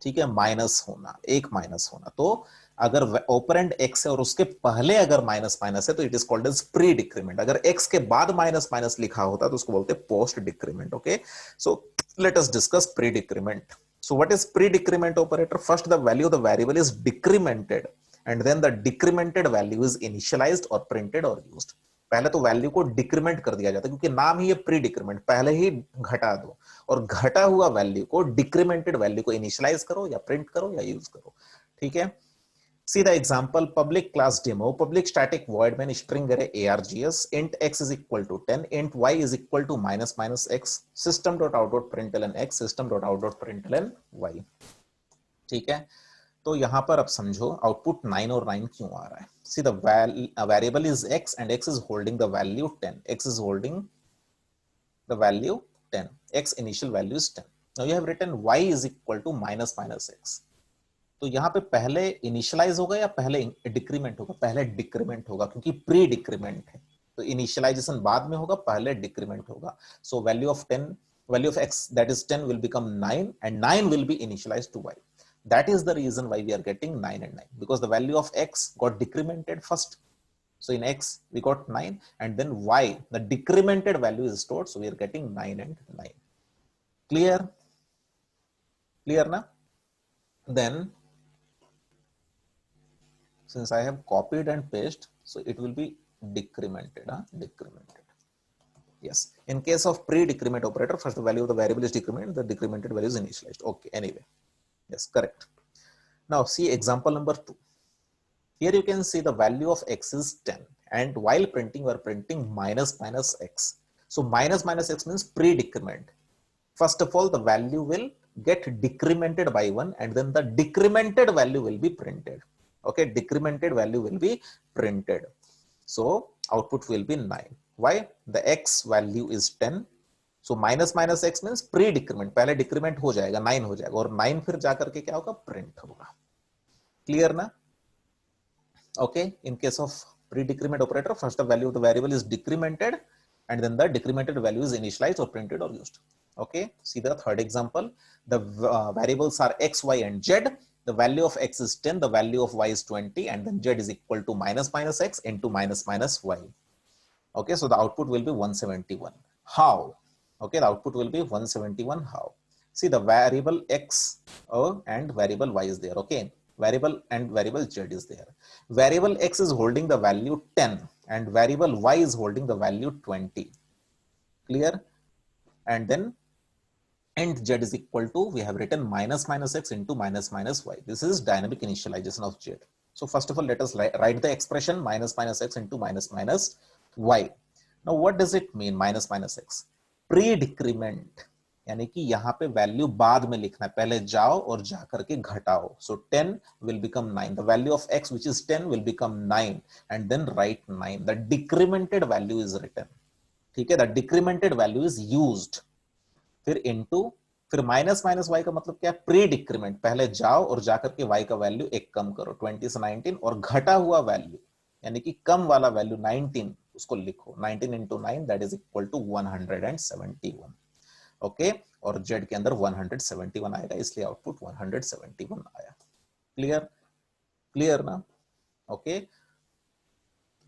Speaker 1: ठीक है, minus होना, एक minus होना। तो अगर operand x है और उसके पहले अगर माइनस माइनस है तो it is called as pre decrement. अगर x के बाद माइनस माइनस लिखा होता तो उसको बोलते हैं post decrement. Okay, so let us discuss pre decrement. So what is pre decrement operator? First the value of the variable is डिक्रीमेंटेड and then the decremented value is initialized or printed or used. पहले तो value को decrement कर दिया जाता है क्योंकि नाम ही है प्री डिक्रीमेंट, पहले ही घटा दो और घटा हुआ वैल्यू को डिक्रीमेंटेड वैल्यू को इनिशियलाइज करो या प्रिंट करो या यूज करो। ठीक है, see the example, public class demo, public static void main string array args, int x is equal to 10, int y is equal to minus minus x, system.out.println x, system.out.println y। ठीक है, तो यहां पर अब समझो आउटपुट 9 और 9 क्यों आ रहा है। See the variable is x and x is holding the value 10, x is holding the value 10, x initial value is 10. Now you have written y is equal to minus minus x, तो यहां पे पहले initialise होगा या पहले decrement होगा? पहले decrement होगा क्योंकि प्री डिक्रीमेंट है, तो इनिशियलाइजेशन बाद में होगा, पहले डिक्रीमेंट होगा। So value of 10, value of x that is 10 will become 9 and 9 will be initialized to y. That is the reason why we are getting 9 and 9, because the value of x got decremented first. So in x we got 9 and then y, the decremented value is stored, so we are getting 9 and 9. Clear? Clear na? Then since I have copied and pasted, so it will be decremented, decremented. Yes, in case of pre-decrement operator, first the value of the variable is decremented, the decremented value is initialized. Okay, anyway, yes, correct. Now see example number 2. Here you can see the value of x is 10, and while printing we are printing minus minus x. So minus minus x means pre-decrement. First of all, the value will get decremented by 1, and then the decremented value will be printed. Okay, decremented value will be printed. So output will be 9. Why? The x value is 10. So minus minus x means pre decrement, पहले decrement हो जाएगा 9 हो जाएगा, और 9 फिर जाकर के क्या होगा, प्रिंट होगा. क्लियर ना? Okay, in case of pre-decrement operator, first the value of the variable is decremented, and then the decremented value is initialized or printed or used. Okay, see the third example. The variables are x, y, and z. The value of x is 10, the value of y is 20, and then z is equal to minus minus x into minus minus y. Okay, so the output will be 171. How? Okay, the output will be 171. How? See, the variable x and variable y is there. Okay, variable and variable z is there. Variable x is holding the value 10, and variable y is holding the value 20. Clear? And then and z is equal to, we have written minus minus x into minus minus y. This is dynamic initialization of z. So first of all, let us write the expression minus minus x into minus minus y. Now what does it mean, minus minus x? Pre-decrement, यानी कि यहाँ पे value बाद में लिखना है, पहले जाओ और जाकर के घटाओ. So 10 will become 9. The value of x, which is 10, will become 9, and then write 9. The decremented value is written. ठीक है, the decremented value is used. फिर इनटू, फिर माइनस माइनस वाई का मतलब क्या है, प्री डिक्रीमेंट, पहले जाओ और जाकर के वाई का वैल्यू एक कम करो, 20 से 19, और घटा हुआ वैल्यू यानी कि कम वाला वैल्यू 19 उसको लिखो. 19 into 9 that is equal to 171. Okay, और जेड के अंदर 171 आएगा, इसलिए आउटपुट 171 आया. क्लियर? क्लियर ना? Okay,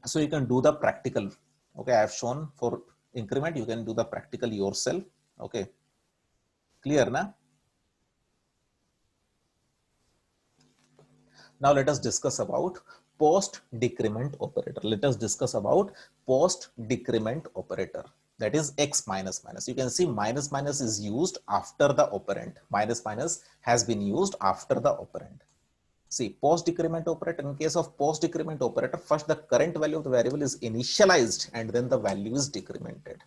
Speaker 1: so you can do the practical. Okay, I have shown for increment, you can do the practical yourself. Okay, clear na? Now let us discuss about post decrement operator. Let us discuss about post decrement operator, that is x minus minus. You can see minus minus is used after the operand. Minus minus has been used after the operand. See, post decrement operator, in case of post decrement operator, first the current value of the variable is initialized, and then the value is decremented.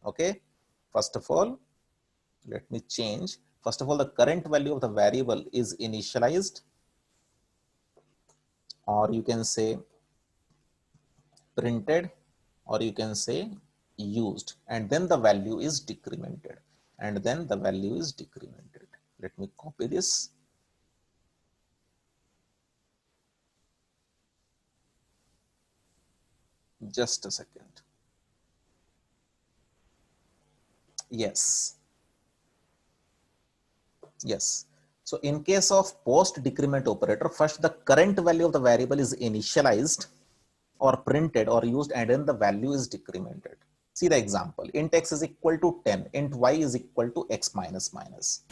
Speaker 1: Okay, first of all, let me change. First of all, the current value of the variable is initialized, or you can say printed, or you can say used, and then the value is decremented, and then the value is decremented. Let me copy this. Just a second. Yes. Yes. So in case of post decrement operator, first the current value of the variable is initialized or printed or used, and then the value is decremented. See the example. Int x is equal to 10, int y is equal to x minus minus.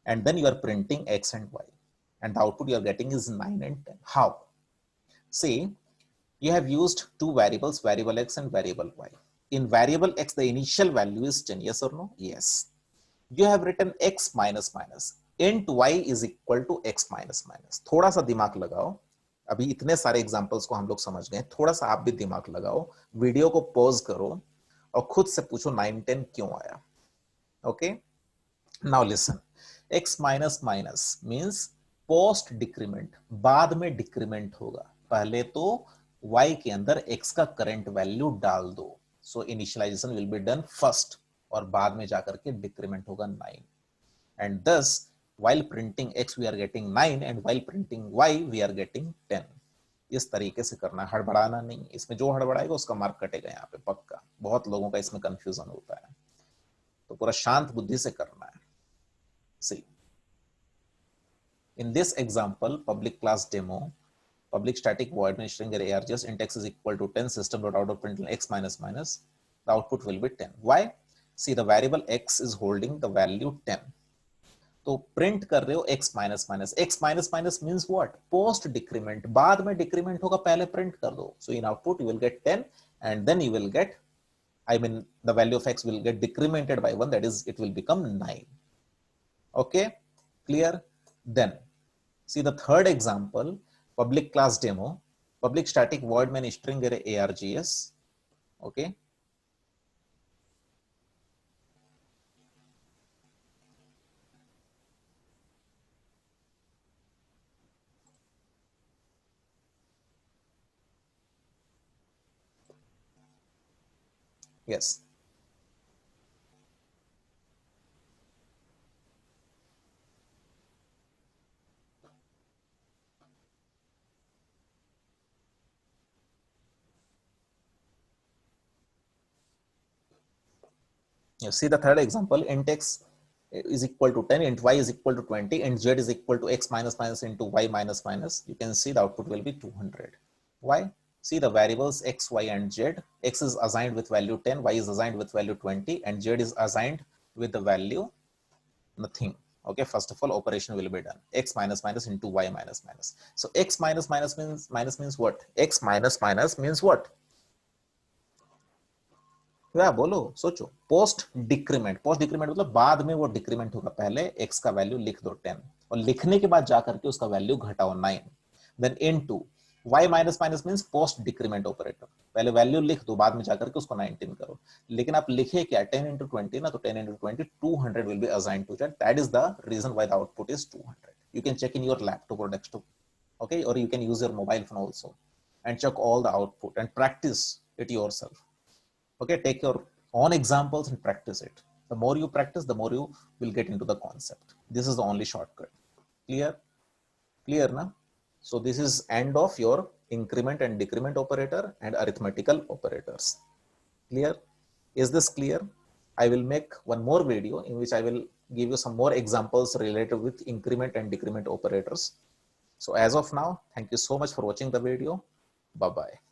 Speaker 1: And then you are printing x and y. And the output you are getting is 9 and 10. How? See, you have used two variables, variable x and variable y. In variable x, the initial value is 10, yes or no? Yes. You have written x minus minus. Int y is equal to x minus minus. थोड़ा सा दिमाग लगाओ, अभी इतने सारे examples को हम लोग समझ गए, थोड़ा सा आप भी दिमाग लगाओ, वीडियो को पॉज करो और खुद से पूछो 9 10 क्यों आया. Okay, now listen. x minus minus means post decrement, बाद में डिक्रीमेंट होगा. पहले तो y के अंदर x का करंट वैल्यू डाल दो. So initialisation will be done first, और बाद में जाकर के डिक्रीमेंट होगा 9. And thus while printing x we are getting 9, and while printing y we are getting 10. इस तरीके से करना, हड़बड़ाना नहीं. इसमें जो हड़बड़ाएगा उसका मार्क कटेगा यहाँ पे पक्का. बहुत लोगों का इसमें कंफ्यूजन होता है, तो पूरा शांत बुद्धि से करना है. See, in this example, public class demo, public static void main string array args int x is equal to 10 system.out.println x minus minus, the output will be 10. Why? See, the variable x is holding the value 10. तो print कर रहे हो x minus minus. x minus minus means what? Post decrement, बाद में decrement होगा, पहले print कर दो. So in output you will get 10, and then you will get I mean the value of x will get decremented by 1, that is it will become 9. Okay, clear? Then see the third example, public class demo, public static void main string array args. Okay, yes, you see the third example, int x is equal to 10, int y is equal to 20, int z is equal to x minus minus into y minus minus. You can see the output will be 200. Why? See the variables x, y, and z. X is assigned with value 10, y is assigned with value 20, and z is assigned with the value nothing. Okay, first of all, operation will be done. X minus minus into y minus minus. So x minus minus means what? X minus minus means what? क्या बोलो, सोचो. Post decrement मतलब बाद में वो decrement होगा, पहले x का वैल्यू लिख दो 10 और लिखने के बाद जाकर के उसका वैल्यू घटाओ 9. Then into y minus minus means post decrement operator, पहले वैल्यू लिख दो बाद में जाकर के उसको 19 करो. लेकिन आप लिखे क्या 10 into 20 ना, तो 10 into 20 200 will be assigned to that. That is the reason why the output is 200. You can check in your laptop or desktop, okay, or you can use your mobile phone also and check all the output and practice it yourself. Okay, take your own examples and practice it. The more you practice, the more you will get into the concept. This is the only shortcut. Clear na? So this is end of your increment and decrement operator and arithmetical operators. Clear? Is this clear? I will make one more video in which I will give you some more examples related with increment and decrement operators. So as of now, thank you so much for watching the video. Bye bye.